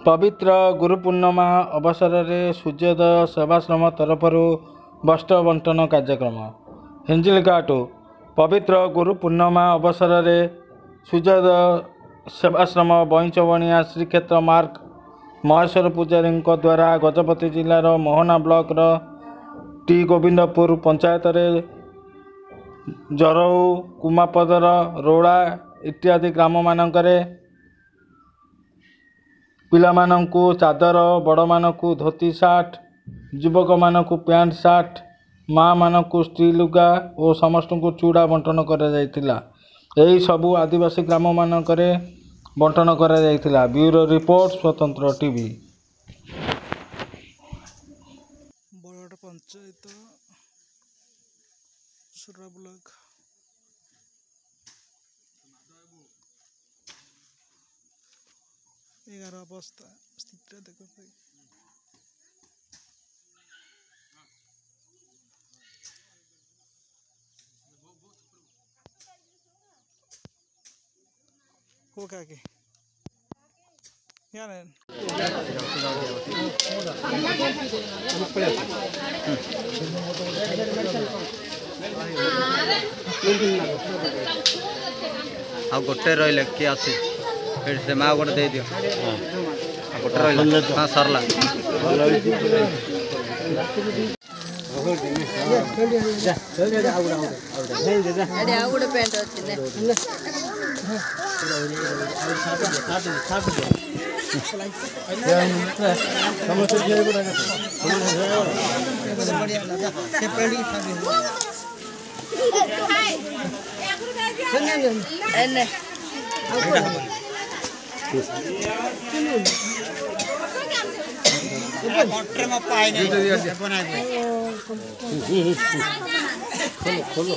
पवित्र गुरु पूर्णिमा अवसर में सूर्योदय सेवाश्रम तरफ वस्त्र बंटन कार्यक्रम हिंजिलघाटू पवित्र गुरु पूर्णिमा अवसर में सूर्योदय सेवाश्रम बईचवणिया श्रीक्षेत्र मार्ग महेश्वर पूजारी द्वारा गजपति जिलार मोहना ब्लॉक टी गोविंदपुर पंचायत जरऊ कुमापदर रोड़ा इत्यादि ग्राम मानकरे पिला मानकु चादर बड़ मानकु धोती सार्ट युवक मानकु पैंट सार्ट माँ मानकु स्त्री लुगा और समस्त को चूड़ा बंटन करा जायतिला। एही सबु आदिवासी ग्राम मानकरे बंटन करा जायतिला। ब्यूरो रिपोर्ट स्वतंत्र टीवी। बरगड़ पंचायत सुरा ब्लॉक एगार अवस्था स्थिति देखते हो क्या के यार आ गोटे रही किए अच्छी फिर से माँ गोटे दे दियो गोटे रही हाँ सरला खोलो खोलो